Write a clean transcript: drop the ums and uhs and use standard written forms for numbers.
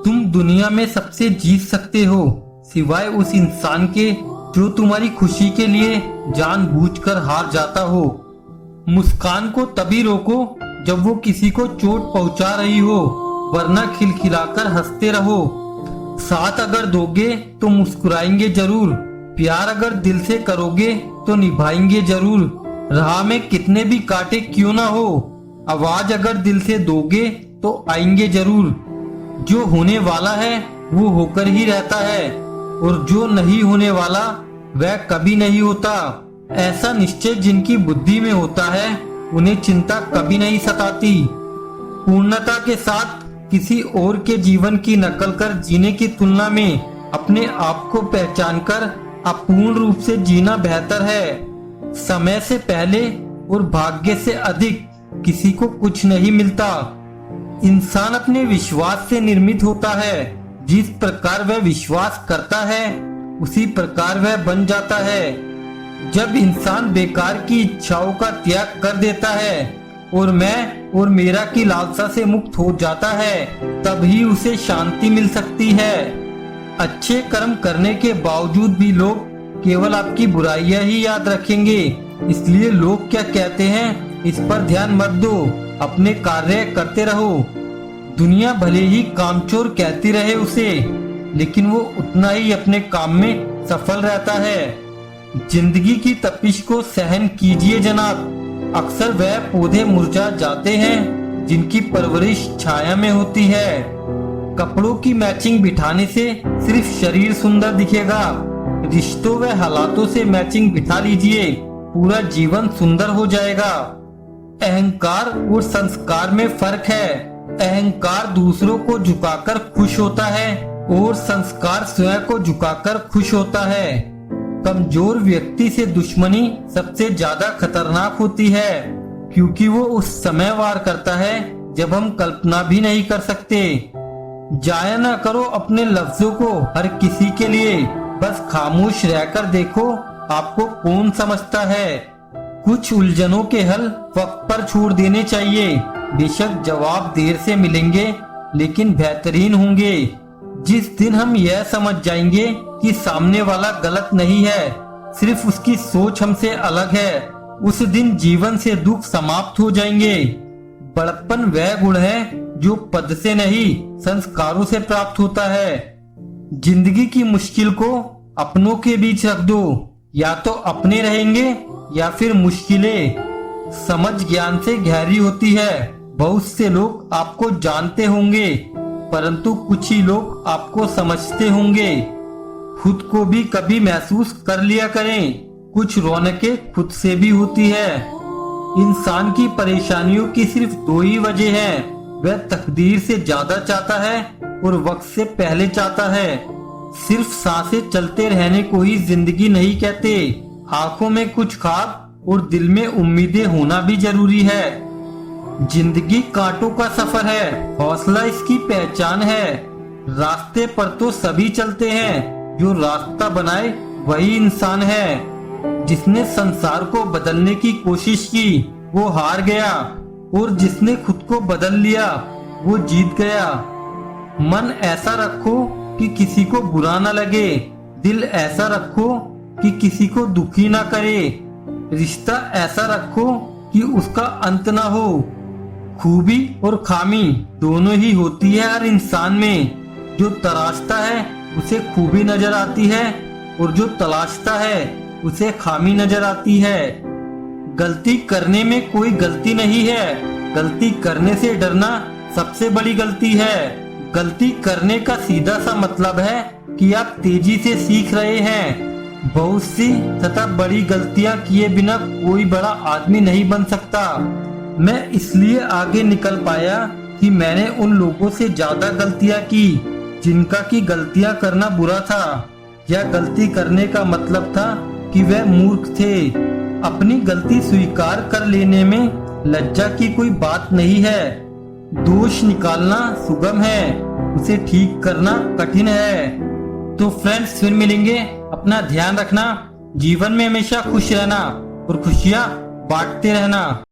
तुम दुनिया में सबसे जीत सकते हो सिवाय उस इंसान के जो तुम्हारी खुशी के लिए जानबूझकर हार जाता हो। मुस्कान को तभी रोको जब वो किसी को चोट पहुंचा रही हो, वरना खिलखिलाकर हंसते रहो। साथ अगर दोगे तो मुस्कुराएंगे जरूर, प्यार अगर दिल से करोगे तो निभाएंगे जरूर। राह में कितने भी कांटे क्यों ना हो, आवाज अगर दिल से दोगे तो आएंगे जरूर। जो होने वाला है वो होकर ही रहता है, और जो नहीं होने वाला वह कभी नहीं होता। ऐसा निश्चय जिनकी बुद्धि में होता है उन्हें चिंता कभी नहीं सताती। पूर्णता के साथ किसी और के जीवन की नकल कर जीने की तुलना में अपने आप को पहचानकर अपूर्ण रूप से जीना बेहतर है। समय से पहले और भाग्य से अधिक किसी को कुछ नहीं मिलता। इंसान अपने विश्वास से निर्मित होता है। जिस प्रकार वह विश्वास करता है उसी प्रकार वह बन जाता है। जब इंसान बेकार की इच्छाओं का त्याग कर देता है और मैं और मेरा की लालसा से मुक्त हो जाता है, तभी उसे शांति मिल सकती है। अच्छे कर्म करने के बावजूद भी लोग केवल आपकी बुराइयां ही याद रखेंगे, इसलिए लोग क्या कहते हैं इस पर ध्यान मत दो, अपने कार्य करते रहो। दुनिया भले ही कामचोर कहती रहे उसे, लेकिन वो उतना ही अपने काम में सफल रहता है। जिंदगी की तपिश को सहन कीजिए जनाब। अक्सर वह पौधे मुरझा जाते हैं जिनकी परवरिश छाया में होती है। कपड़ों की मैचिंग बिठाने से सिर्फ शरीर सुंदर दिखेगा, रिश्तों व हालातों से मैचिंग बिठा लीजिए, पूरा जीवन सुंदर हो जाएगा। अहंकार और संस्कार में फर्क है। अहंकार दूसरों को झुकाकर खुश होता है और संस्कार स्वयं को झुकाकर खुश होता है। कमजोर व्यक्ति से दुश्मनी सबसे ज्यादा खतरनाक होती है, क्योंकि वो उस समय वार करता है जब हम कल्पना भी नहीं कर सकते। जाया ना करो अपने लफ्जों को हर किसी के लिए, बस खामोश रहकर देखो आपको कौन समझता है। कुछ उलझनों के हल वक्त पर छोड़ देने चाहिए। बेशक जवाब देर से मिलेंगे लेकिन बेहतरीन होंगे। जिस दिन हम यह समझ जाएंगे कि सामने वाला गलत नहीं है, सिर्फ उसकी सोच हमसे अलग है, उस दिन जीवन से दुख समाप्त हो जाएंगे। बड़प्पन वह गुण है जो पद से नहीं संस्कारों से प्राप्त होता है। जिंदगी की मुश्किल को अपनों के बीच रख दो, या तो अपने रहेंगे या फिर मुश्किलें। समझ ज्ञान से गहरी होती है। बहुत से लोग आपको जानते होंगे, परंतु कुछ ही लोग आपको समझते होंगे। खुद को भी कभी महसूस कर लिया करें, कुछ रौनकें खुद से भी होती है। इंसान की परेशानियों की सिर्फ दो ही वजह है, वह तकदीर से ज्यादा चाहता है और वक्त से पहले चाहता है। सिर्फ सांसें चलते रहने को ही जिंदगी नहीं कहते। आंखों में कुछ ख्वाब और दिल में उम्मीदें होना भी जरूरी है। जिंदगी कांटों का सफर है, हौसला इसकी पहचान है। रास्ते पर तो सभी चलते हैं, जो रास्ता बनाए वही इंसान है। जिसने संसार को बदलने की कोशिश की वो हार गया, और जिसने खुद को बदल लिया वो जीत गया। मन ऐसा रखो कि किसी को बुरा न लगे, दिल ऐसा रखो कि किसी को दुखी ना करे, रिश्ता ऐसा रखो कि उसका अंत ना हो। खूबी और खामी दोनों ही होती है हर इंसान में। जो तराशता है उसे खूबी नजर आती है, और जो तलाशता है उसे खामी नजर आती है। गलती करने में कोई गलती नहीं है, गलती करने से डरना सबसे बड़ी गलती है। गलती करने का सीधा सा मतलब है कि आप तेजी से सीख रहे हैं। बहुत सी तथा बड़ी गलतियां किए बिना कोई बड़ा आदमी नहीं बन सकता। मैं इसलिए आगे निकल पाया कि मैंने उन लोगों से ज्यादा गलतियां की जिनका की गलतियां करना बुरा था, या गलती करने का मतलब था कि वह मूर्ख थे। अपनी गलती स्वीकार कर लेने में लज्जा की कोई बात नहीं है। दोष निकालना सुगम है, उसे ठीक करना कठिन है। तो फ्रेंड्स, फिर मिलेंगे। अपना ध्यान रखना, जीवन में हमेशा खुश रहना और खुशियां बांटते रहना।